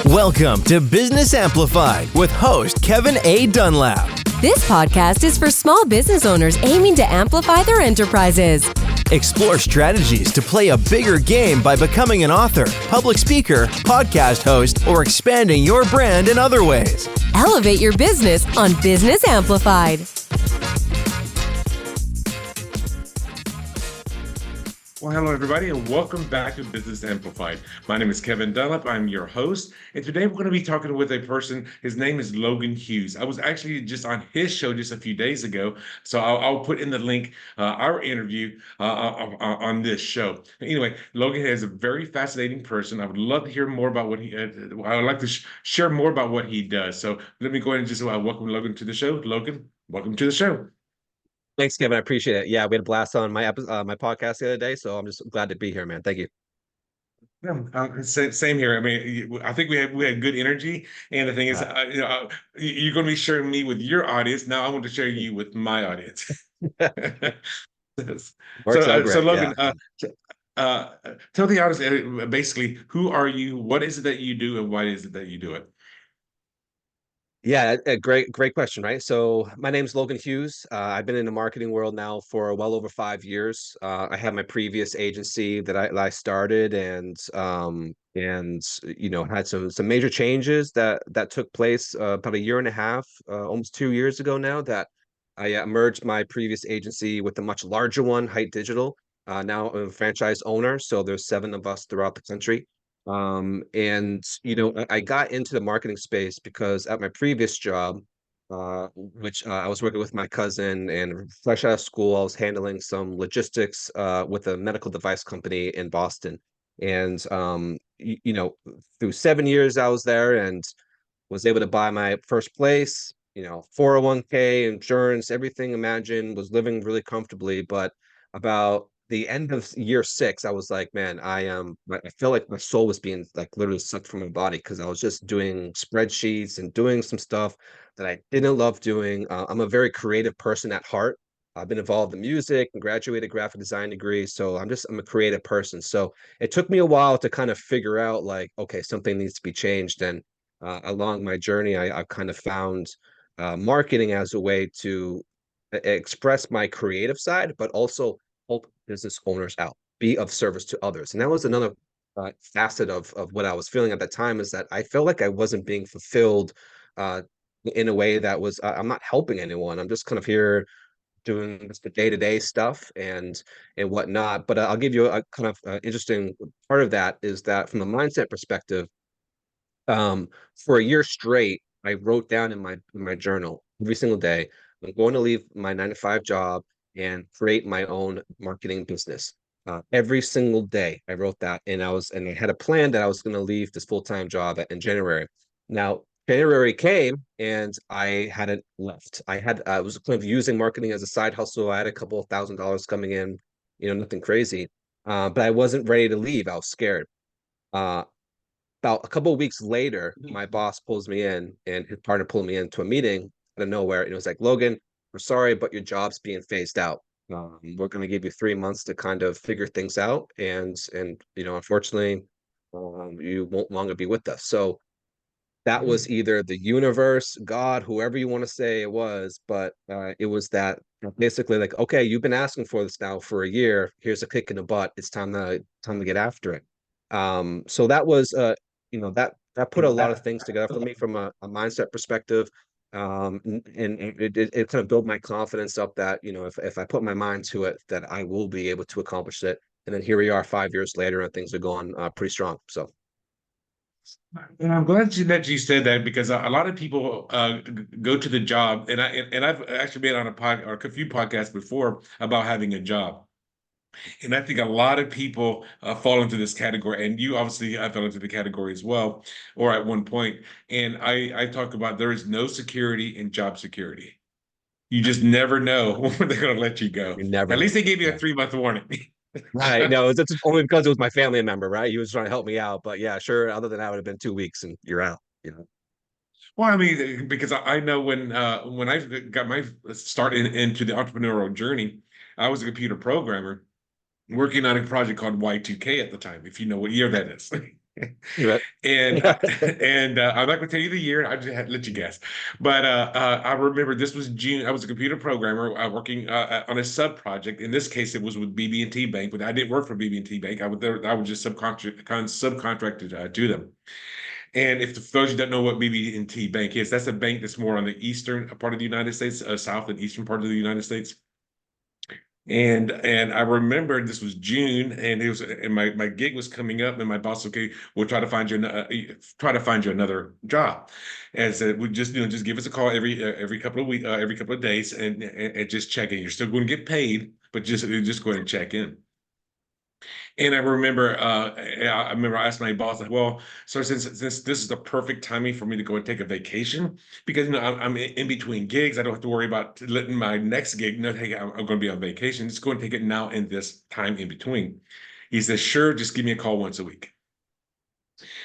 Welcome to Business Amplified with host Kevin A. Dunlap. This podcast is for small business owners aiming to amplify their enterprises. Explore strategies to play a bigger game by becoming an author, public speaker, podcast host, or expanding your brand in other ways. Elevate your business on Business Amplified. Well, hello, everybody, and welcome back to Business Amplified. My name is Kevin Dunlap. I'm your host, and today we're going to be talking with a person. His name is Logan Hughes. I was actually just on his show just a few days ago, so I'll put in the link, our interview on this show. Anyway, Logan is a very fascinating person. I would love to hear more about what he. I would like to share more about what he does. So let me go ahead and just welcome Logan to the show. Logan, welcome to the show. Thanks, Kevin. I appreciate it. Yeah, we had a blast on my my podcast the other day, so I'm just glad to be here, man. Thank you. Yeah, same here. I mean, I think we had good energy, and the thing is, you're going to be sharing me with your audience. Now I want to share you with my audience. So Logan, tell the audience basically, who are you? What is it that you do, and why is it that you do it? Yeah, a great question, right? So my name's Logan Hughes. I've been in the marketing world now for well over 5 years. I had my previous agency that I started, and had some major changes that took place about a year and a half, almost 2 years ago now. That I merged my previous agency with a much larger one, Height Digital. Now I'm a franchise owner, so there's 7 of us throughout the country. I got into the marketing space because at my previous job, which I was working with my cousin, and fresh out of school, I was handling some logistics with a medical device company in Boston. And through 7 years I was there and was able to buy my first place, 401k, insurance, everything imagined, was living really comfortably. But about the end of year 6, I was like, man, I feel like my soul was being like literally sucked from my body, because I was just doing spreadsheets and doing some stuff that I didn't love doing. I'm a very creative person at heart. I've been involved in music and graduated graphic design degree. So I'm a creative person. So it took me a while to kind of figure out, like, okay, something needs to be changed. And along my journey, I've kind of found marketing as a way to express my creative side, but also help business owners out, be of service to others. And that was another facet of what I was feeling at that time, is that I felt like I wasn't being fulfilled in a way that was, I'm not helping anyone. I'm just kind of here doing just the day-to-day stuff and whatnot. But I'll give you a kind of interesting part of that, is that from a mindset perspective, for a year straight, I wrote down in my journal every single day, I'm going to leave my 9-to-5 job and create my own marketing business. Every single day I wrote that, and I had a plan that I was going to leave this full-time job in January. Now, January came and I hadn't left. I was kind of using marketing as a side hustle. I had a couple of $1,000s coming in, nothing crazy. But I wasn't ready to leave. I was scared. About a couple of weeks later, my boss pulls me in, and his partner pulled me into a meeting out of nowhere. And it was like, Logan, we're sorry, but your job's being phased out. We're going to give you 3 months to kind of figure things out. And unfortunately, you won't longer be with us. So that was either the universe, God, whoever you want to say it was, but it was that basically like, okay, you've been asking for this now for a year. Here's a kick in the butt. It's time to get after it. So that was, that put a lot of things together for me from a mindset perspective. And it kind of built my confidence up that, if I put my mind to it, that I will be able to accomplish it. And then here we are 5 years later, and things are going pretty strong. So. And I'm glad that you said that, because a lot of people go to the job, and I've actually been on a few podcasts before about having a job. And I think a lot of people fall into this category, and you obviously fell into the category as well, or at one point. And I talk about there is no security in job security. You just never know when they're going to let you go. At least they gave you a 3-month warning. Right. No, it's only because it was my family member, right? He was trying to help me out. But yeah, sure. Other than that, it would have been 2 weeks and you're out. Well, I mean, because I know when I got my start into the entrepreneurial journey, I was a computer programmer. working on a project called Y2K at the time, if you know what year that is. Right. And I'm not going to tell you the year. I just had to let you guess. But I remember this was June. I was a computer programmer working on a sub project. In this case, it was with BB&T Bank, but I didn't work for BB&T Bank. I was just subcontracted to them. And if for those who don't know what BB&T Bank is, that's a bank that's more on the eastern part of the United States, south and eastern part of the United States. And I remember this was June, and it was, and my gig was coming up, and my boss, okay, we'll try to find you another job, and said we just just give us a call every couple of weeks, every couple of days, and just check in. You're still going to get paid, but just go ahead and check in. And I remember I asked my boss, like, well, so since this is the perfect timing for me to go and take a vacation, because I'm in between gigs, I don't have to worry about letting my next gig know, hey, I'm going to be on vacation. Just go and take it now in this time in between. He says, sure, just give me a call once a week.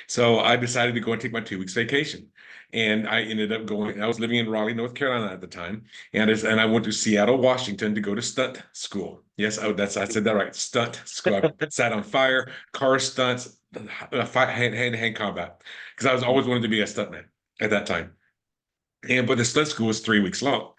So I decided to go and take my 2 weeks vacation. And I ended up going, I was living in Raleigh, North Carolina at the time. And I went to Seattle, Washington to go to stunt school. Yes, I said that right. Stunt school. I sat on fire, car stunts, hand-to-hand combat. Because I was always wanted to be a stuntman at that time. But the stunt school was 3 weeks long.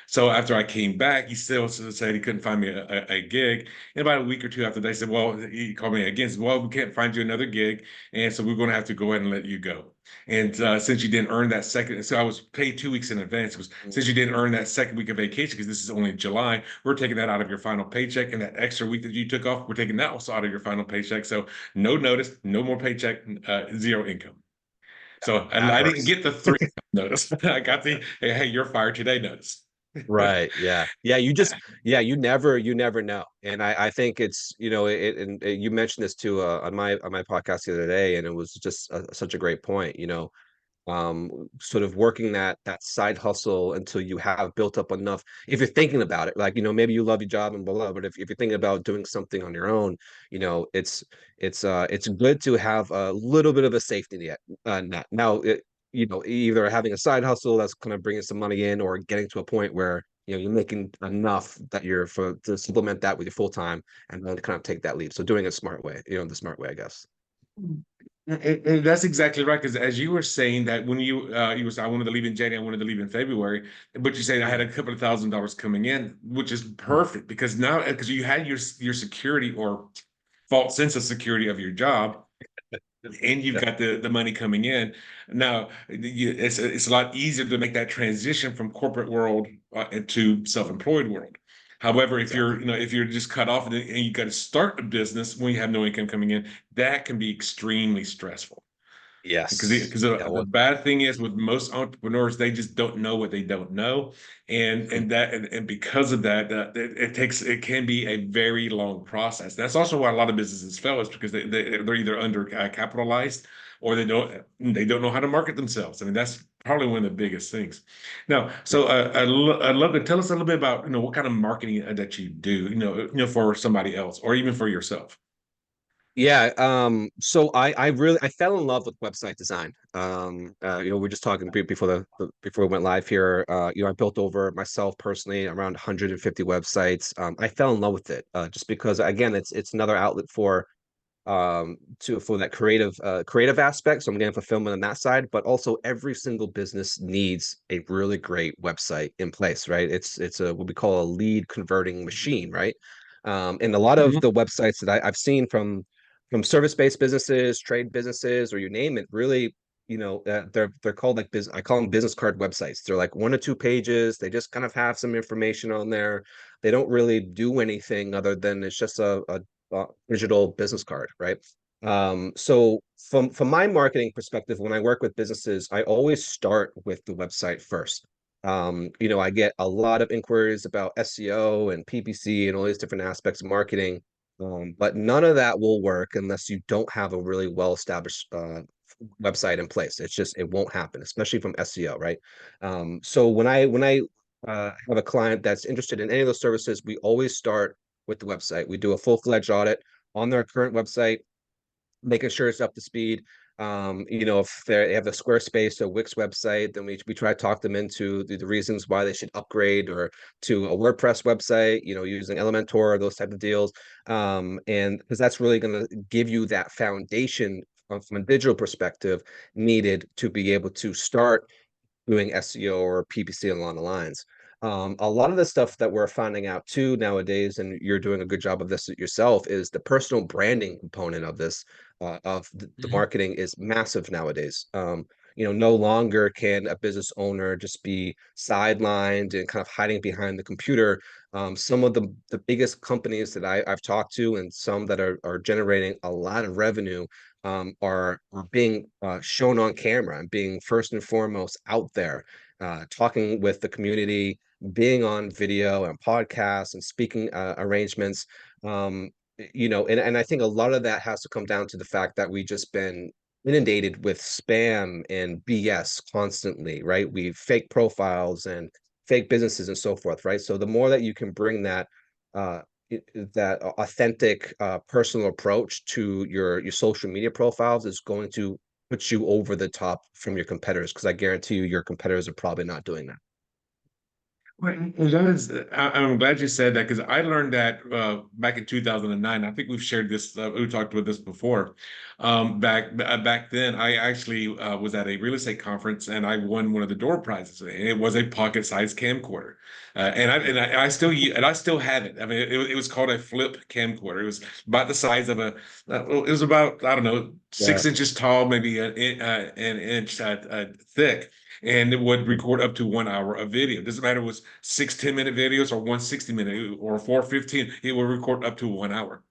So after I came back, he still said he couldn't find me a gig. And about a week or two after that, he said, well, he called me again. Said, well, we can't find you another gig. And so we're going to have to go ahead and let you go. And since you didn't earn that second, so I was paid 2 weeks in advance. It was, since you didn't earn that second week of vacation, because this is only July, we're taking that out of your final paycheck. And that extra week that you took off, we're taking that also out of your final paycheck. So no notice, no more paycheck, zero income. So That I didn't hurts. get the 3 notice. I got the, hey, you're fired today notice. Right. Yeah. Yeah. You never know. And I think it's, you mentioned this too, on my podcast the other day, and it was just such a great point, sort of working that side hustle until you have built up enough. If you're thinking about it, like, maybe you love your job and blah, blah, but if you're thinking about doing something on your own, it's good to have a little bit of a safety net. Now, either having a side hustle that's kind of bringing some money in, or getting to a point where, you're making enough that to supplement that with your full time, and then kind of take that leap. So doing it smart way, the smart way, I guess. And that's exactly right. Because as you were saying that when you was I wanted to leave in January, I wanted to leave in February, but you said I had a couple of $1,000s coming in, which is perfect because now because you had your security or false sense of security of your job, and you've Yeah, got the money coming in. Now it's a lot easier to make that transition from corporate world into self-employed world. However, if exactly. you're just cut off and you got to start a business when you have no income coming in, that can be extremely stressful. Because Yes. Yeah. the Well, bad thing is with most entrepreneurs, they just don't know what they don't know, and because of that, it can be a very long process. That's also why a lot of businesses fail, is because they're either under capitalized, or they don't know how to market themselves. I mean, that's probably one of the biggest things. Now, so I'd love to tell us a little bit about what kind of marketing that you do, for somebody else or even for yourself. yeah. So I fell in love with website design. We're just talking before we went live here. I built over myself personally around 150 websites. I fell in love with it, just because, again, it's another outlet for that creative aspect. So I'm getting fulfillment on that side, but also every single business needs a really great website in place, right? It's a what we call a lead converting machine, right? And a lot of Mhm. the websites that I've seen from service-based businesses, trade businesses, or you name it, really, they're called like business. I call them business card websites. They're like 1 or 2 pages. They just kind of have some information on there. They don't really do anything other than it's just a digital business card, right? So from my marketing perspective, when I work with businesses, I always start with the website first. I get a lot of inquiries about SEO and PPC and all these different aspects of marketing, but none of that will work unless you don't have a really well established website in place. It won't happen, especially from SEO, right? So when I have a client that's interested in any of those services, we always start with the website. We do a full-fledged audit on their current website, making sure it's up to speed. If they have a Squarespace or Wix website, then we try to talk them into the reasons why they should upgrade or to a WordPress website, using Elementor, those type of deals. And because that's really going to give you that foundation from a digital perspective needed to be able to start doing SEO or PPC along the lines. A lot of the stuff that we're finding out too nowadays, and you're doing a good job of this yourself, is the personal branding component of this, of the Mhm. marketing is massive nowadays. No longer can a business owner just be sidelined and kind of hiding behind the computer. Some of the biggest companies that I've talked to and some that are generating a lot of revenue are being shown on camera and being first and foremost out there, talking with the community, being on video and podcasts and speaking arrangements. And I think a lot of that has to come down to the fact that we just been inundated with spam and BS constantly, right? We fake profiles and fake businesses and so forth, right? So the more that you can bring uh, that authentic personal approach to your social media profiles is going to put you over the top from your competitors, because I guarantee you your competitors are probably not doing that. Well, that is, I'm glad you said that because I learned that back in 2009. I think we've shared this, we talked about this before. Back then, I actually was at a real estate conference and I won one of the door prizes. And it was a pocket-sized camcorder, I still have it. I mean, it was called a flip camcorder. It was about the size of it was about, I don't know, Yeah, 6 inches tall, maybe an inch thick, and it would record up to 1 hour of video. It doesn't matter if it was 6 10-minute videos or 160-minute or 415, it will record up to 1 hour.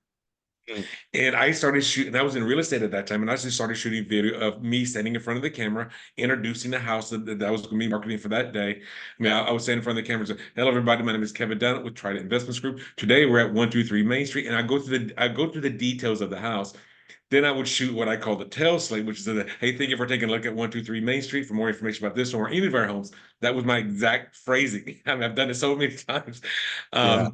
mm, And I started shooting. I was in real estate at that time, and I just started shooting video of me standing in front of the camera, introducing the house that I was going to be marketing for that day. I mean, I was standing in front of the camera and say, "Hello, everybody. My name is Kevin Dunlap with Trident Investments Group. Today, we're at 123 Main Street, and I go through the details of the house. Then I would shoot what I call the tail slate, which is hey, thank you for taking a look at 123 Main Street. For more information about this or any of our homes." That was my exact phrasing. I mean, I've done it so many times. yeah,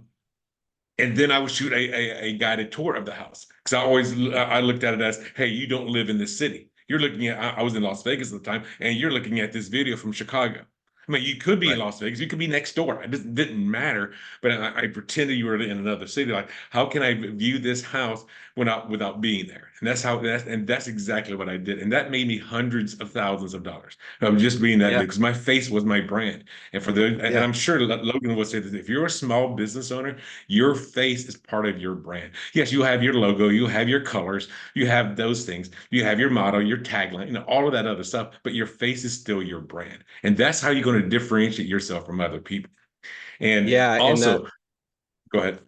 And then I would shoot a guided tour of the house because I looked at it as, hey, you don't live in this city. You're looking at I was in Las Vegas at the time, and you're looking at this video from Chicago. I mean, you could be in right. Las Vegas, you could be next door. It just didn't matter. But I pretended you were in another city. Like, how can I view this house without being there? And that's exactly what I did. And that made me hundreds of thousands of dollars. Of just being that Yeah, big because my face was my brand. And yeah, I'm sure Logan would say that if you're a small business owner, your face is part of your brand. Yes, you have your logo, you have your colors, you have those things, you have your motto, your tagline, all of that other stuff, but your face is still your brand. And that's how you're going to differentiate yourself from other people. And yeah. And that also, go ahead.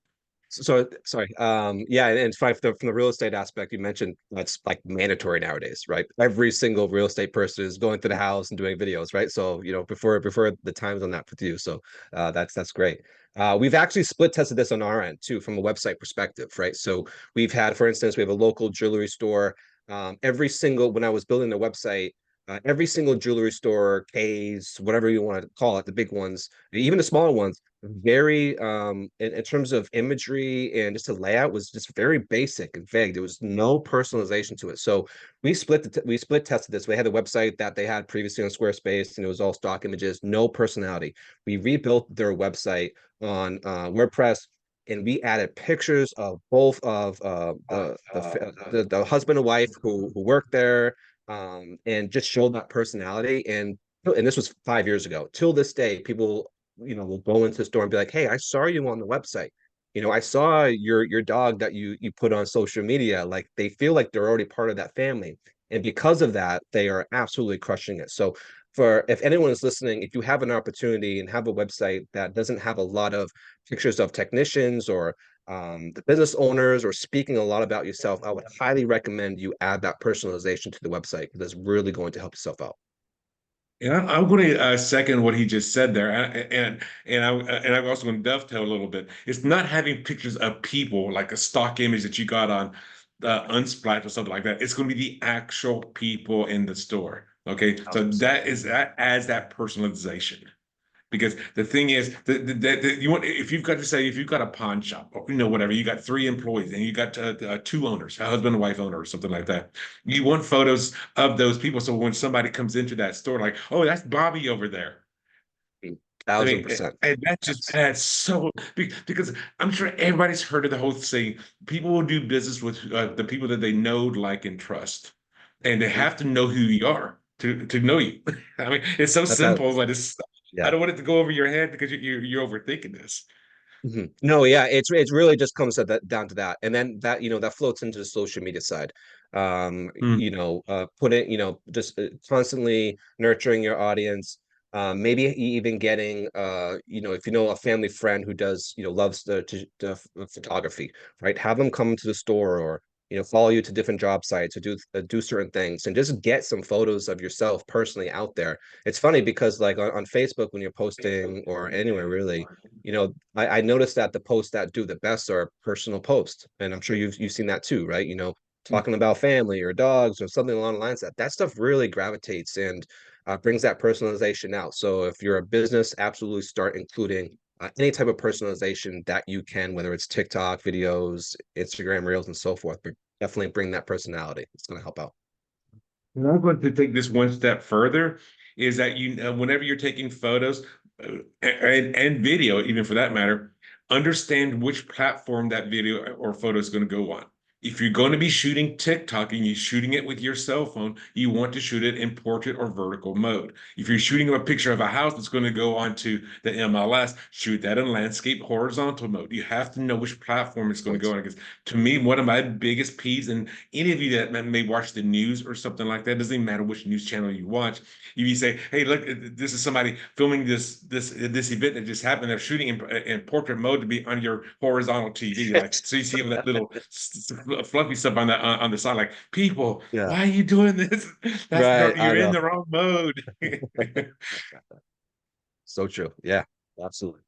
So sorry. Yeah, and from the real estate aspect, you mentioned that's like mandatory nowadays, right? Every single real estate person is going to the house and doing videos, right? So before the times on that with you. So that's great. We've actually split tested this on our end too, from a website perspective, right? So we've had, for instance, we have a local jewelry store. Every single when I was building the website, every single jewelry store, K's, whatever you want to call it, the big ones, even the smaller ones, very in terms of imagery and just the layout was just very basic and vague. There was no personalization to it. So we split tested this. We had a website that they had previously on Squarespace and it was all stock images, no personality. We rebuilt their website on WordPress, and we added pictures of both of the husband and wife who worked there, and just showed that personality. And this was 5 years ago. Till this day, people will go into the store and be like, "Hey, I saw you on the website. I saw your dog that you put on social media." Like they feel like they're already part of that family, and because of that, they are absolutely crushing it. So, for if anyone is listening, if you have an opportunity and have a website that doesn't have a lot of pictures of technicians or the business owners or speaking a lot about yourself, I would highly recommend you add that personalization to the website because it's really going to help yourself out. And I'm going to second what he just said there, and I'm also going to dovetail a little bit. It's not having pictures of people like a stock image that you got on Unsplash or something like that. It's going to be the actual people in the store. Okay, so that adds that personalization. Because the thing is, you want if you've got to say if you've got a pawn shop, or, whatever, you got three employees and you got two owners, a husband and wife owner, or something like that. You want photos of those people, so when somebody comes into that store, like, oh, that's Bobby over there. I Thousand mean, percent. and that just Yes. adds so because I'm sure everybody's heard of the whole saying, people will do business with the people that they know, like, and trust, and they Mhm. have to know who you are to know you. I mean, it's so That simple, but it's I yeah. don't want it to go over your head because you're overthinking this. No, yeah, it's really just comes to that down to that, and then that that floats into the social media side. Mm. Put it, just constantly nurturing your audience. Maybe even getting, if you know a family friend who does, loves the photography, right? Have them come to the store or follow you to different job sites or do certain things, and just get some photos of yourself personally out there. It's funny because like on Facebook when you're posting or anywhere really I noticed that the posts that do the best are personal posts, and I'm sure you've seen that too, right? Talking about family or dogs or something along the lines that stuff really gravitates and brings that personalization out. So if you're a business, absolutely start including any type of personalization that you can, whether it's TikTok videos, Instagram Reels, and so forth. But definitely bring that personality. It's going to help out. And I'm going to take this one step further, is that whenever you're taking photos and video, even for that matter, understand which platform that video or photo is going to go on. If you're going to be shooting TikTok and you're shooting it with your cell phone, you want to shoot it in portrait or vertical mode. If you're shooting a picture of a house that's going to go onto the MLS, shoot that in landscape horizontal mode. You have to know which platform it's going to go on. Because to me, one of my biggest peeves, and any of you that may watch the news or something like that, doesn't even matter which news channel you watch. If you say, "Hey, look, this is somebody filming this event that just happened. They're shooting in portrait mode to be on your horizontal TV," like so you see that little fluffy stuff on the side. Like, people, Yeah. why are you doing this? That's Right. I you're in know. the wrong mode. So true. Yeah. Absolutely.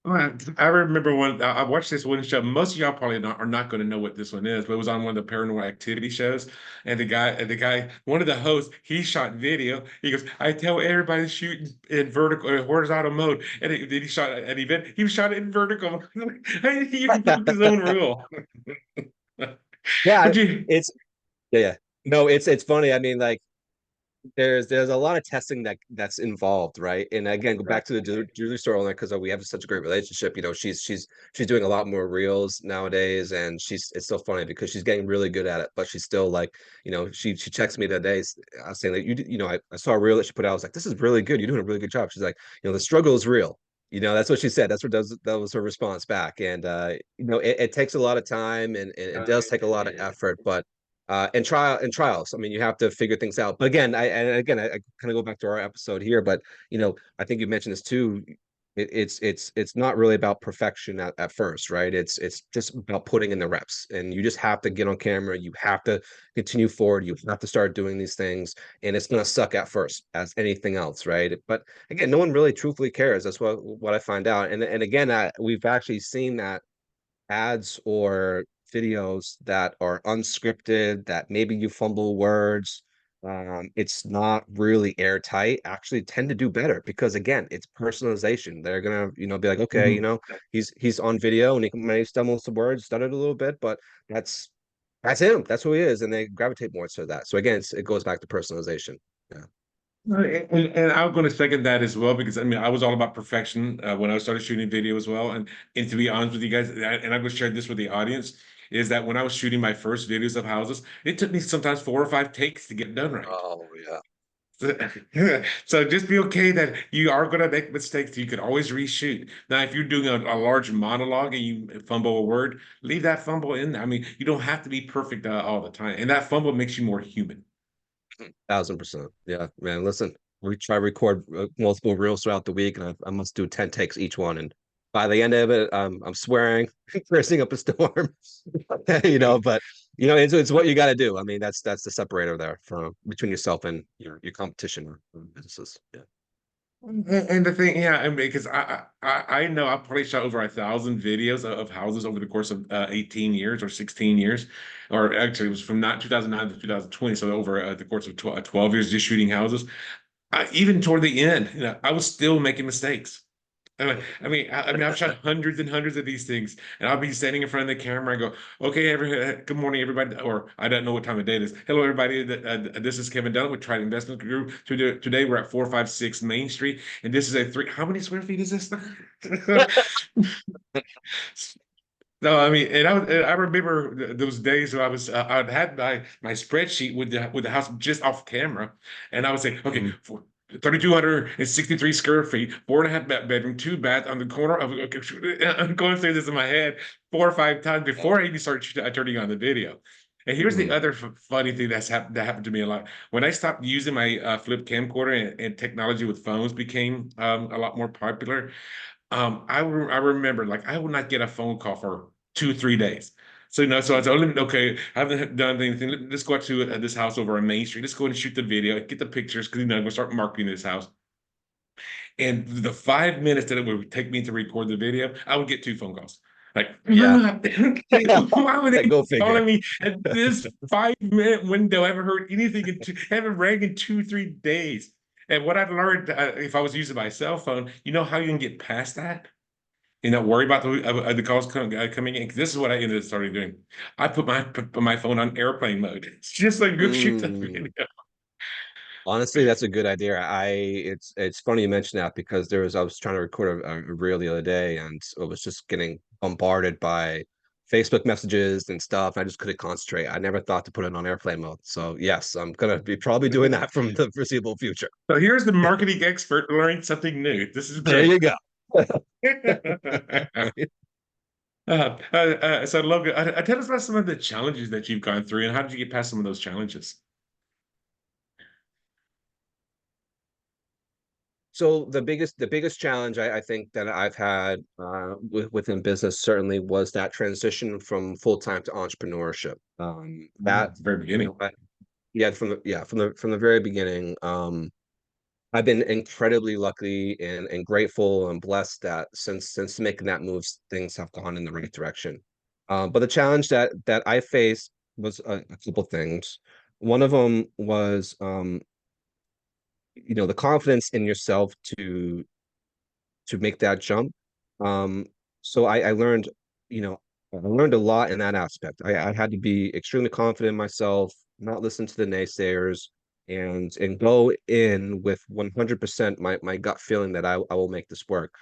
Well, I remember I watched this one show. Most of y'all probably are not going to know what this one is, but it was on one of the paranormal activity shows. And one of the hosts, he shot video. He goes, "I tell everybody to shoot in vertical or horizontal mode." And then he shot an event. He shot it in vertical. He even broke his own rule. Yeah. But you, It's yeah. Yeah. No, it's funny. I mean, like there's a lot of testing that's involved, right? And again, go back to the jewelry store owner because we have such a great relationship. She's doing a lot more reels nowadays, and it's so funny because she's getting really good at it, but she's still like, she checks me today. I was saying that I saw a reel that she put out. I was like, this is really good. You're doing a really good job. She's like, the struggle is real. That's what she said. That was her response back. And it takes a lot of time and it does take a lot of effort, but and trials. I mean, you have to figure things out. But I kind of go back to our episode here. But I think you mentioned this too. It's not really about perfection at first, right? It's just about putting in the reps, and you just have to get on camera. You have to continue forward. You have to start doing these things, and it's gonna suck at first, as anything else, right? But again, no one really truthfully cares. That's what I find out. And again, we've actually seen that ads or videos that are unscripted, that maybe you fumble words, it's not really airtight, actually tend to do better because again, it's personalization. They're gonna, be like, okay, Mhm. he's on video and he may stumble some words, stuttered a little bit, but that's him. That's who he is, and they gravitate more to that. So again, it goes back to personalization. Yeah. And I'm going to second that as well because I mean I was all about perfection when I started shooting video as well. And to be honest with you guys, and I'm going to share this with the audience, is that when I was shooting my first videos of houses, it took me sometimes 4 or 5 takes to get done right. Oh yeah. So just be okay that you are going to make mistakes. You could always reshoot. Now, if you're doing a large monologue and you fumble a word, leave that fumble in there. I mean, you don't have to be perfect all the time, and that fumble makes you more human. 1000%. Yeah, man. Listen, we try to record multiple reels throughout the week, and I must do 10 takes each one. And by the end of it, I'm swearing, cursing up a storm, But it's what you got to do. I mean, that's the separator there from between yourself and your competition or businesses. Yeah. And the thing, yeah, I mean, because I know I probably shot over 1,000 videos of houses over the course of 18 years or 16 years, or actually it was from not 2009 to 2020, so over the course of 12 years just shooting houses. even toward the end, I was still making mistakes. I've shot hundreds and hundreds of these things, and I'll be standing in front of the camera. I go, "Okay, good morning, everybody," or I don't know what time of day it is. Hello, everybody. This is Kevin Dunlap with Trident Investment Group. Today, we're at 456 Main Street, and this is a three. How many square feet is this? No, and I remember those days where I'd had my spreadsheet with the house just off camera, and I would say, okay, Mm, for 3,263 square feet, four and a half bedroom, two bath on the corner of. Okay, I'm going through this in my head 4 or 5 times before I even start turning on the video. And here's the mm, other funny thing that happened to me a lot. When I stopped using my flip camcorder and technology with phones became a lot more popular. I remember like I would not get a phone call for 2 3 days. So so I told him, okay, I haven't done anything. Let's go out to this house over on Main Street. Let's go and shoot the video, get the pictures, because I'm gonna start marketing this house. And the 5 minutes that it would take me to record the video, I would get two phone calls. Like, yeah. why would they be Go figure. calling me at this 5 minute window? I haven't heard anything haven't rang in 2 3 days. And what I've learned, if I was using my cell phone, you know how you can get past that? Worry about the calls coming in. 'Cause this is what I ended up starting doing. I put my phone on airplane mode. It's just like go shoot the Mm. video. Honestly, that's a good idea. It's funny you mentioned that because I was trying to record a reel the other day and I was just getting bombarded by Facebook messages and stuff. I just couldn't concentrate. I never thought to put it on airplane mode. So yes, I'm gonna be probably doing that from the foreseeable future. So here's the marketing expert learning something new. This is There great. you go. So Logan, tell us about some of the challenges that you've gone through, and how did you get past some of those challenges? So the biggest challenge I think that I've had within business certainly was that transition from full time to entrepreneurship. That At the very you know, beginning. yeah, from the very beginning. I've been incredibly lucky and grateful and blessed that since making that move, things have gone in the right direction. But the challenge that I faced was a couple things. One of them was the confidence in yourself to make that jump. Um, so I learned, I learned a lot in that aspect. I had to be extremely confident in myself, not listen to the naysayers, and go in with 100% my gut feeling that I will make this work.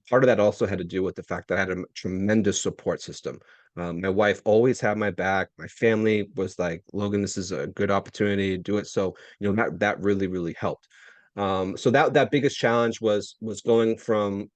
Part of that also had to do with the fact that I had a tremendous support system. My wife always had my back. My family was like, Logan, this is a good opportunity to do it. So, that really, really helped. So that biggest challenge was going from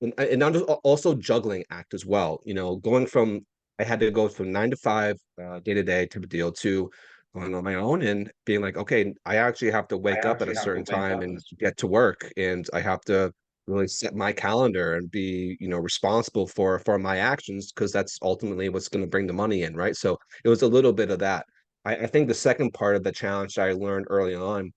and also juggling act as well. Going from I had to go from 9 to 5 day to day type of deal to going on my own and being like, okay, I actually have to wake up at a certain time and get to work, and I have to really set my calendar and be responsible for my actions because that's ultimately what's going to bring the money in, right? So it was a little bit of that. I think the second part of the challenge that I learned early on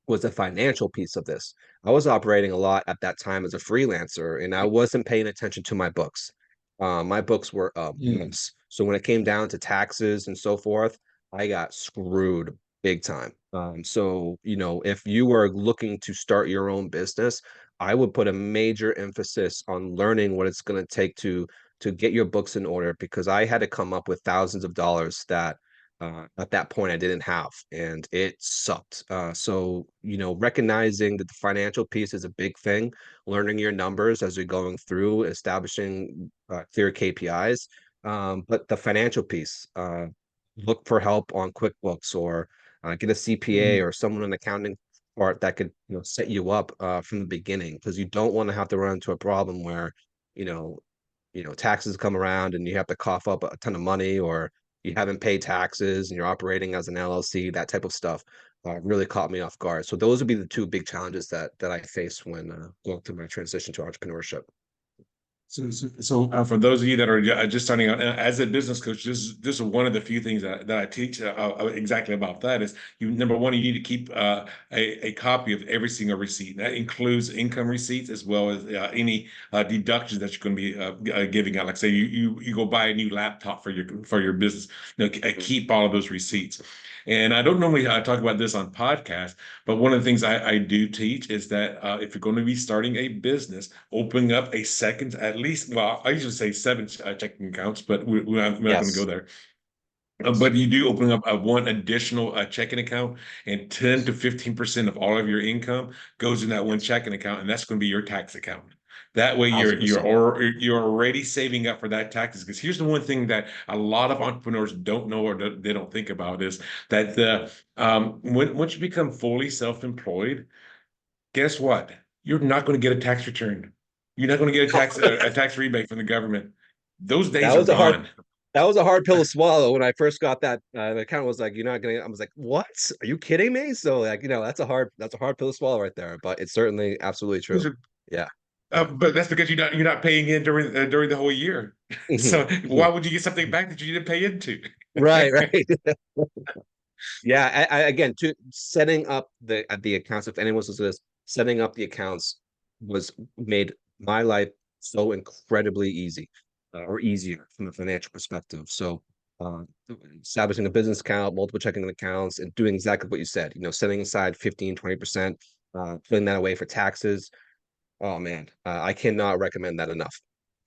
was the financial piece of this. I was operating a lot at that time as a freelancer, and I wasn't paying attention to my books. My books were a mess. So when it came down to taxes and so forth, I got screwed big time. So if you were looking to start your own business, I would put a major emphasis on learning what it's going to take to get your books in order because I had to come up with thousands of dollars that at that point I didn't have, and it sucked. So, recognizing that the financial piece is a big thing, learning your numbers as you're going through, establishing clear KPIs. But the financial piece, look for help on QuickBooks or get a CPA or someone in accounting part that could, set you up from the beginning because you don't want to have to run into a problem where, you know, taxes come around and you have to cough up a ton of money or you haven't paid taxes and you're operating as an LLC, that type of stuff really caught me off guard. So those would be the two big challenges that I face when going through my transition to entrepreneurship. So, for those of you that are just starting out as a business coach, this is one of the few things that I teach exactly about that is number one, you need to keep a copy of every single receipt. That includes income receipts as well as any deductions that you're going to be giving out. Like say you go buy a new laptop for your business, keep all of those receipts. And I don't normally talk about this on podcasts, but one of the things I do teach is that if you're going to be starting a business, opening up a second, at least, well, I usually say seven checking accounts, but we're not going to go Yes. there. Yes. But you do open up one additional checking account, and 10 to 15% of all of your income goes in that one Yes. checking account, and that's going to be your tax account. That way, you're you're 1,000%. or you're already saving up for that taxes. Because here's the one thing that a lot of entrepreneurs don't know or they don't think about is that once you become fully self-employed, guess what? You're not going to get a tax return. You're not going to get a tax rebate from the government. Those That days are was a hard gone. that was a hard pill to swallow when I first got that. The account was like, "You're not gonna." I was like, "What? Are you kidding me?" So like, that's a hard pill to swallow right there. But it's certainly absolutely true. Yeah, yeah. But that's because you're not paying in during the whole year. Mhm, So why mhm. would you get something back that you didn't pay into? Right, right. Yeah, again, to setting up the accounts. If anyone was to this, setting up the accounts was made my life so incredibly easy, or easier from a financial perspective. So, uh, establishing a business account, multiple checking accounts, and doing exactly what you said. Setting aside 15, 20%, putting that away for taxes. Oh man, I cannot recommend that enough.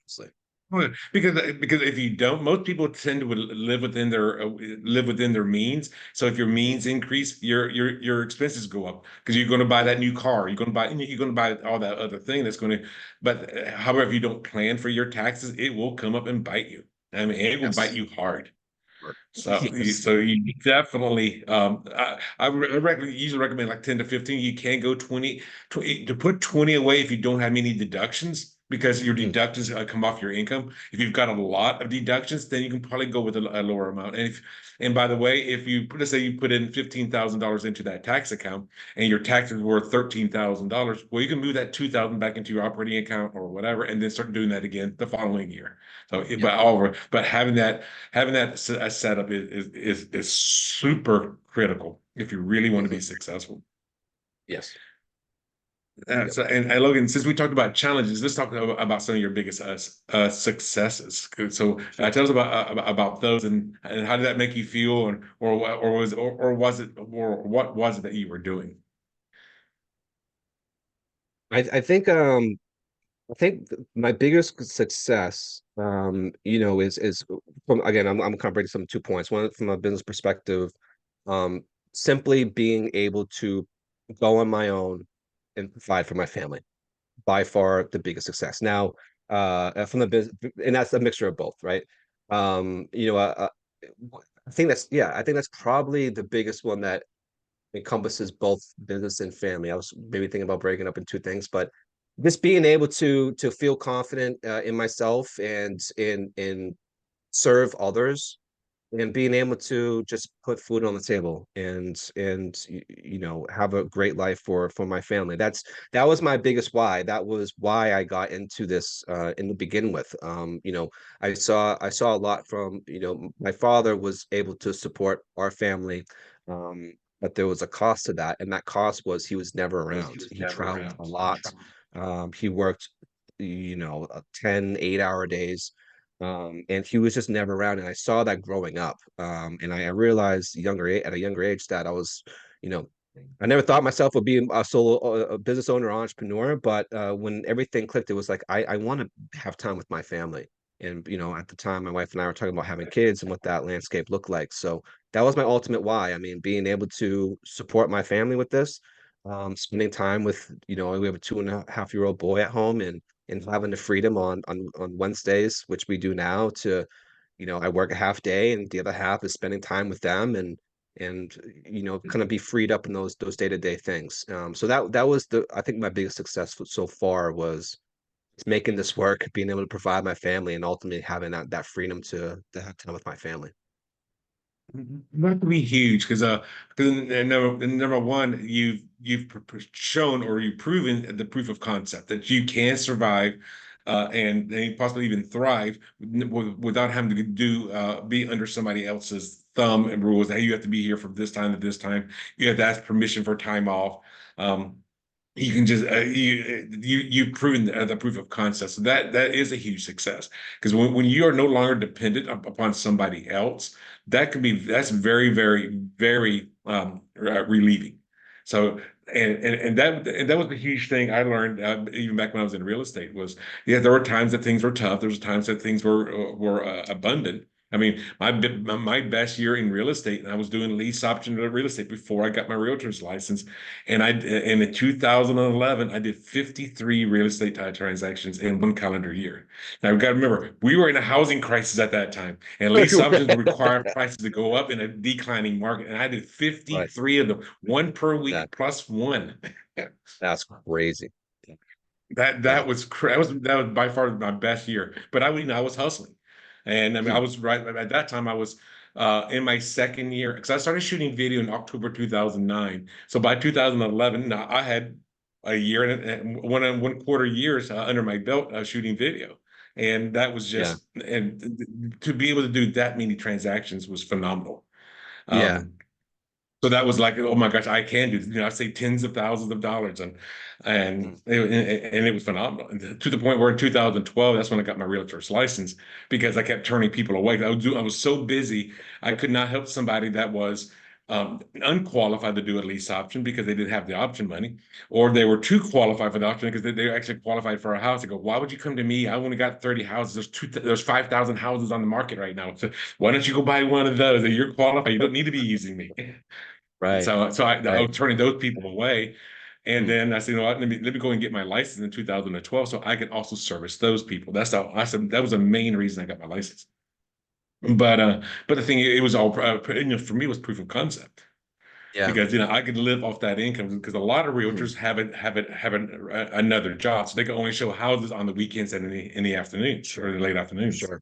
Honestly. Well, because if you don't, most people tend to live within their means. So if your means increase, your expenses go up because you're going to buy that new car. You're going to buy all that other thing that's going to. But however, if you don't plan for your taxes, it will come up and bite you. I mean, it will bite Yes. you hard. So you, Yes. so you definitely, usually recommend like 10 to 15. You can go 20 to put 20 away if you don't have any deductions because your Mhm. deductions come off your income. If you've got a lot of deductions, then you can probably go with a lower amount. And by the way, if let's say you put in $15,000 into that tax account and your taxes were $13,000, well, you can move that 2,000 back into your operating account or whatever, and then start doing that again the following year. So, Yep. but having that setup is super critical if you really want to be Mhm. successful. Yes. Yep. And Logan, since we talked about challenges, let's talk about some of your biggest successes. So Sure. tell us about those and how did that make you feel, or what was it that you were doing? I think my biggest success, is from again, I'm kind of breaking some 2 points. One from a business perspective, um, simply being able to go on my own and provide for my family. By far the biggest success. Now, from the business, and that's a mixture of both, right? Um, you know, uh, uh, I think that's probably the biggest one that encompasses both business and family. I was maybe thinking about breaking up in two things, but just being able to feel confident in myself and in serve others and being able to just put food on the table and have a great life for my family. That was my biggest why. That was why I got into this in the begin with. I saw a lot from, my father was able to support our family, but there was a cost to that, and that cost was he was never around. He traveled a lot. He worked 10 8-hour days, and he was just never around. And I saw that growing up. And I realized at a younger age that you know, I never thought myself would be a solo a business owner or entrepreneur. But when everything clicked, it was like I want to have time with my family. And at the time, my wife and I were talking about having kids and what that landscape looked like. So that was my ultimate why. I mean, being able to support my family with this, spending time with, we have a 2.5-year-old boy at home, and having the freedom on Wednesdays, which we do now, to I work a half day and the other half is spending time with them, and kind of be freed up in those day-to-day things. So that was the I think my biggest success so far was making this work, being able to provide my family, and ultimately having that freedom to have time with my family. That could be huge because number one, you've shown or you've proven the proof of concept that you can survive and they possibly even thrive without having to be under somebody else's thumb and rules. Hey, you have to be here from this time to this time. You have to ask permission for time off. You can just you've proven the proof of concept. So that is a huge success, because when you are no longer dependent upon somebody else, that's very relieving. So and that was a huge thing I learned, even back when I was in real estate. Was, yeah, there were times that things were tough. There was times that things were abundant. I mean, my best year in real estate, and I was doing lease option real estate before I got my realtor's license. And in 2011, I did 53 real estate transactions in one calendar year. Now, we've got to remember, we were in a housing crisis at that time, and lease options require prices to go up in a declining market. And I did Right. 53 of them, one per week That plus one. that's crazy. That Yeah. that was that was by far my best year. But I was hustling, and I mean, I Mm, was right at that time. I was in my second year, because I started shooting video in October 2009. So by 2011, I had a year and one quarter years under my belt shooting video, and that was yeah. just, and to be able to do that many transactions was phenomenal. Yeah. Um, so that was like, oh my gosh, I can do, I say tens of thousands of dollars, Mm, and it was phenomenal. And to the point where in 2012, that's when I got my realtor's license, because I kept turning people away. I was so busy, I could not help somebody that was unqualified to do a lease option because they didn't have the option money, or they were too qualified for the option because they actually qualified for a house. I go, why would you come to me? I only got 30 houses. There's 5,000 houses on the market right now. So why don't you go buy one of those? You're qualified. You don't need to be using me. right. I Right. was turning those people away. And Mm, then I said, you know what, let me go and get my license in 2012 so I can also service those people. That's how I said that was the main reason I got my license. But the thing, it was all for me, it was proof of concept, yeah. because I could live off that income, because a lot of Mm, realtors haven't another job, so they can only show houses on the weekends and in the afternoons or sure. the late afternoons. Sure.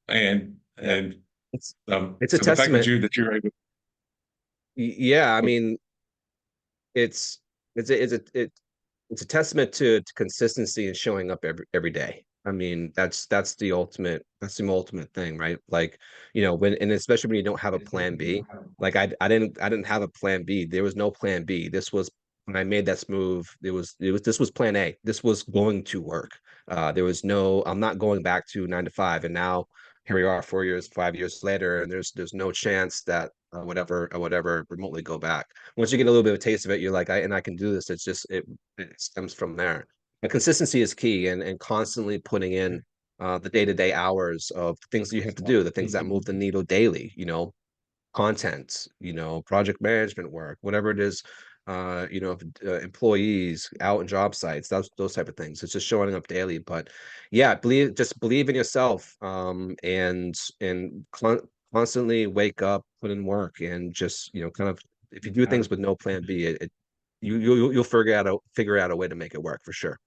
And Yeah. and It's it's a so the fact that testament. you're able. Yeah. I mean, it's it's a, it's a it, it's a testament to consistency and showing up every day. I mean, that's the ultimate thing, right? Like, when, and especially when you don't have a plan B. Like I didn't have a plan B. There was no plan B. This was when I made that move, this was plan A. This was going to work. There was no, I'm not going back to 9 to 5. And now here we are 4 years, 5 years later, and there's no chance that I would ever remotely go back. Once you get a little bit of a taste of it, you're like, I can do this. It stems from there. And consistency is key, and constantly putting in the day-to-day hours of things that you have to do, the things that move the needle daily, content, project management work, whatever it is, employees out in job sites, those type of things. It's just showing up daily. But yeah, just believe in yourself, and constantly wake up, put in work, and just kind of, if you do things with no plan B, you'll figure out a way to make it work for sure.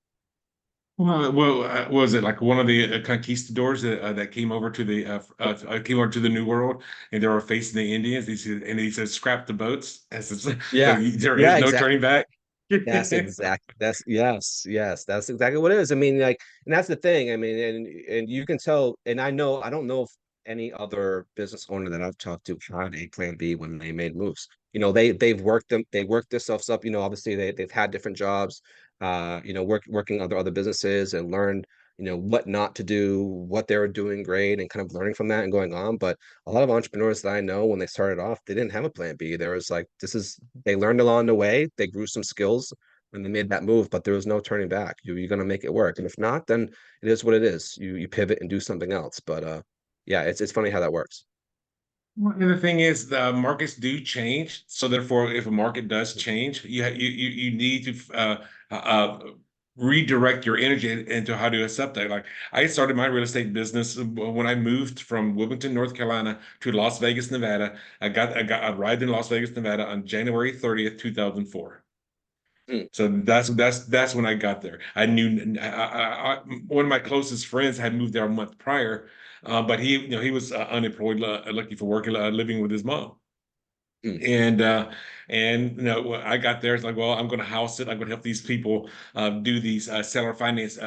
Was it like one of the conquistadors that came over to the New World, and they were facing the Indians? He said, "Scrap the boats, as Yeah, there is yeah, no exactly. turning back." That's yes, that's exactly what it is. I mean, like, and that's the thing. I mean, and you can tell, and I don't know if any other business owner that I've talked to had a plan B when they made moves. They worked themselves up. Obviously they've had different jobs, working other businesses, and learned, what not to do, what they were doing great, and kind of learning from that and going on. But a lot of entrepreneurs that I know, when they started off, they didn't have a plan B. There was like, they learned along the way, they grew some skills, and they made that move, but there was no turning back. You're going to make it work. And if not, then it is what it is. You pivot and do something else. But yeah, it's funny how that works. Well, and the thing is, the markets do change. So therefore, if a market does change, you need to redirect your energy into how to accept that. Like, I started my real estate business when I moved from Wilmington, North Carolina to Las Vegas, Nevada. I arrived in Las Vegas, Nevada on January 30th, 2004. Mm, So that's when I got there. I knew one of my closest friends had moved there a month prior, but he was unemployed, looking for work, living with his mom. Mm. And when I got there, it's like, well, I'm going to house it. I'm going to help these people do these seller finance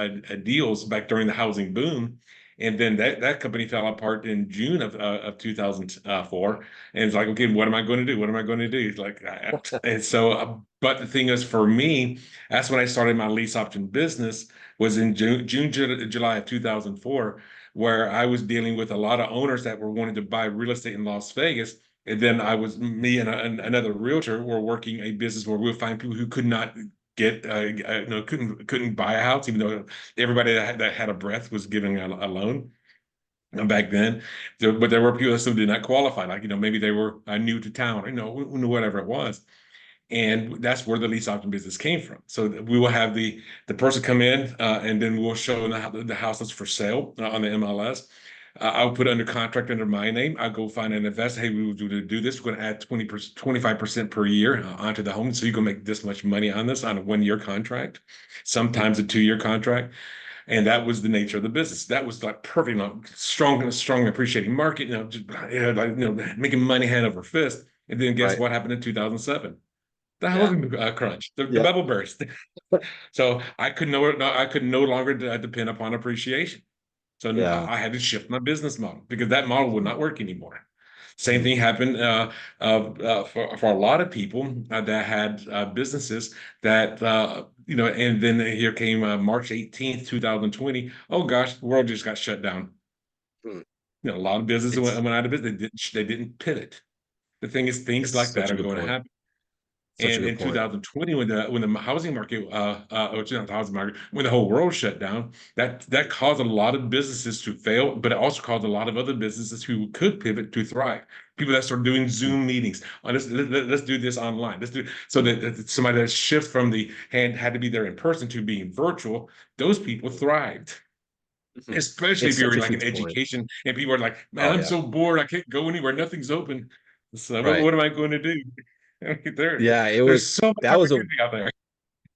deals back during the housing boom. And then that company fell apart in June of 2004. And it's like, okay, what am I going to do? What am I going to do? It's like, and so, but the thing is, for me, that's when I started my lease option business. Was in July of 2004, where I was dealing with a lot of owners that were wanting to buy real estate in Las Vegas. And then me and another realtor were working a business where we'll find people who could not get, couldn't buy a house, even though everybody that had a breath was giving a loan back then. But there were people that still did not qualify, like, maybe they were new to town, whatever it was. And that's where the lease option business came from. So we will have the person come in, and then we'll show them the house that's for sale on the MLS. I'll put it under contract under my name. I'll go find an investor. Hey, we will do this. We're going to add 20%, 25% per year onto the home. So you can make this much money on this on a 1-year contract, sometimes a 2-year contract. And that was the nature of the business. That was like perfect, strong appreciating market, making money hand over fist. And then guess Right. what happened in 2007? The Yeah. housing crunch, the Yeah. bubble burst. So I could no longer depend upon appreciation. So Yeah. I had to shift my business model because that model would not work anymore. Same Mm. thing happened for a lot of people that had businesses that, and then here came March 18th, 2020. Oh gosh, the world just got shut down. Mm. A lot of businesses It's went out of business. They didn't pivot. The thing is, things it's like that such a are good going to point. happen. Such a And good in point. 2020, when the housing market, or not the housing market, when the whole world shut down, that caused a lot of businesses to fail, but it also caused a lot of other businesses who could pivot to thrive. People that started doing Mm. Zoom meetings. Let's do this online. Let's do so that somebody that shift from the hand had to be there in person to being virtual. Those people thrived, Mhm. especially It's if you're such a like in huge point. education and people are like, man, Oh I'm yeah. so bored. I can't go anywhere. Nothing's open. So Right. what am I going to do? Yeah, it There's was so much that was a opportunity out there.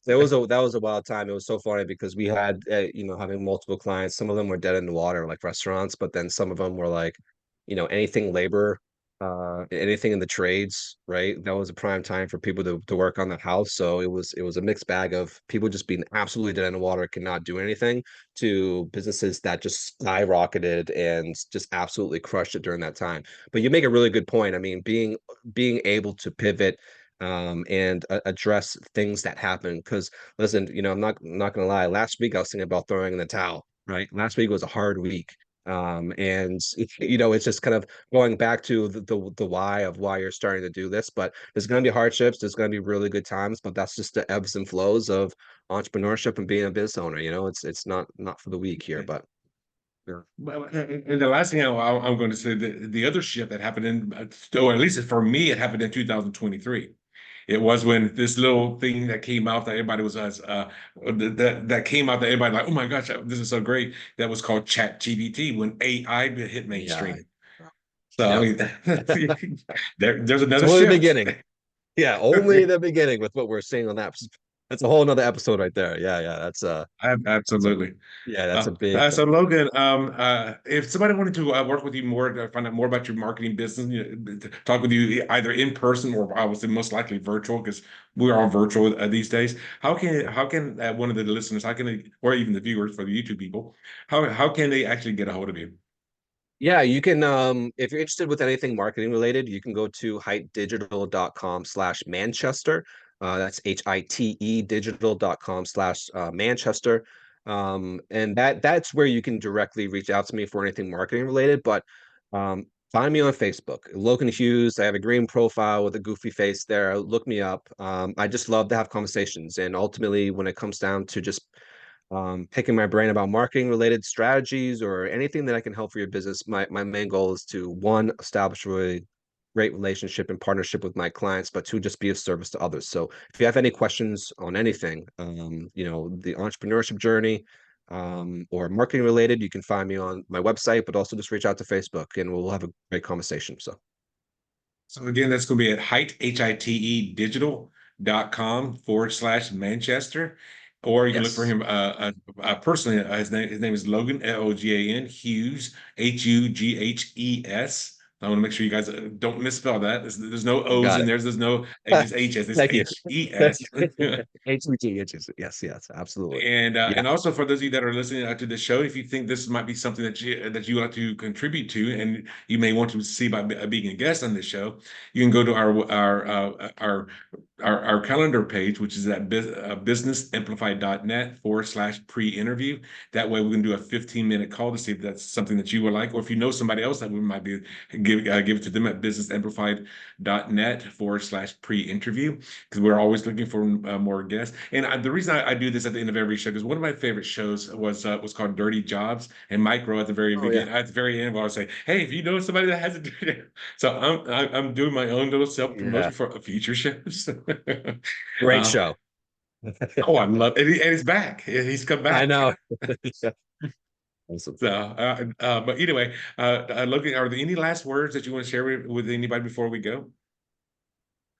that was a wild time. It was so funny because we had having multiple clients. Some of them were dead in the water, like restaurants, but then some of them were like, anything labor, anything in the trades, right? That was a prime time for people to work on the house. So it was a mixed bag of people just being absolutely dead in the water, cannot do anything, to businesses that just skyrocketed and just absolutely crushed it during that time. But you make a really good point. I mean, being able to pivot, and address things that happen. Because listen, I'm not gonna lie. Last week I was thinking about throwing in the towel. Right, last week was a hard week, and it's just kind of going back to the why of why you're starting to do this. But there's going to be hardships. There's going to be really good times. But that's just the ebbs and flows of entrepreneurship and being a business owner. It's not for the weak here, but. Yeah. Well, and the last thing I'm going to say, the other shift that happened or at least for me, it happened in 2023. It was when this little thing that came out that everybody was that came out that everybody like, oh my gosh, this is so great. That was called Chat GBT when AI hit Yeah. mainstream. So I Yep. mean, there's It's another only the shift. beginning. Yeah, only the beginning with what we're seeing on that. That's a whole nother episode right there. Yeah, yeah. That's a Absolutely. yeah, that's a big So thing. Logan, if somebody wanted to work with you more to find out more about your marketing business, to talk with you either in person or I would say most likely virtual because we're all virtual these days. How can one of the listeners, how can they, or even the viewers for the YouTube people, how can they actually get a hold of you? Yeah, you can if you're interested with anything marketing related, you can go to heightdigital.com/Manchester. That's HITE digital.com/Manchester. And that's where you can directly reach out to me for anything marketing related. But find me on Facebook, Logan Hughes. I have a green profile with a goofy face there. Look me up. I just love to have conversations. And ultimately, when it comes down to just picking my brain about marketing related strategies or anything that I can help for your business. My main goal is to, one, establish a really great relationship and partnership with my clients, but two, just be of service to others. So if you have any questions on anything, the entrepreneurship journey, or marketing related, you can find me on my website, but also just reach out to Facebook and we'll have a great conversation. So So again, that's going to be at HITE digital.com/Manchester. Or you can look for yes. him personally. His name is Logan, Logan Hughes, Hughes. I want to make sure you guys don't misspell that. There's no O's Got in it. there. There's no just H's. It's Thank you. H-E-S. HUT. Yes, absolutely. And Yeah. also for those of you that are listening to this show, if you think this might be something that you would like to contribute to, and you may want to see by being a guest on this show, you can go to our calendar page, which is at businessamplified.net/pre-interview. That way, we can do a 15-minute call to see if that's something that you would like, or if you know somebody else that we might be give it to them at businessamplified.net/pre-interview, because we're always looking for more guests. And the reason I do this at the end of every show, because one of my favorite shows was called Dirty Jobs, and Mike Rowe at the very beginning, at the very end, I would say, "Hey, if you know somebody that has a dirty," so I'm doing my own little self promotion for future shows. Great show. Oh, I love it, and he's back. He's come back. I know. Awesome. So, but anyway, Logan, are there any last words that you want to share with anybody before we go?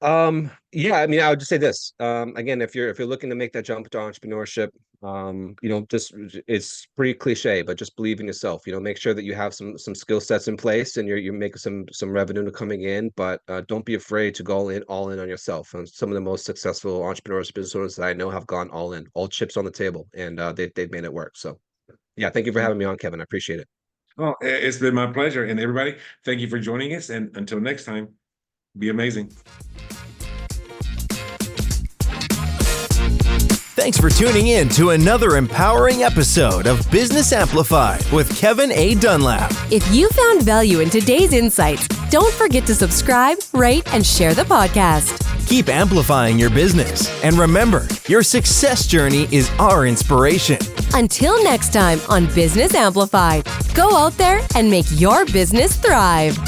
Yeah, I mean, I would just say this. Again, if you're looking to make that jump to entrepreneurship, just it's pretty cliche, but just believe in yourself. Make sure that you have some skill sets in place and you're making some revenue coming in, but don't be afraid to go all in on yourself. And some of the most successful entrepreneurs, business owners that I know have gone all in, all chips on the table, and they've made it work. So yeah, thank you for having me on, Kevin. I appreciate it. Well, it's been my pleasure. And everybody, thank you for joining us. And until next time, be amazing. Thanks for tuning in to another empowering episode of Business Amplified with Kevin A. Dunlap. If you found value in today's insights, don't forget to subscribe, rate, and share the podcast. Keep amplifying your business. And remember, your success journey is our inspiration. Until next time on Business Amplified, go out there and make your business thrive.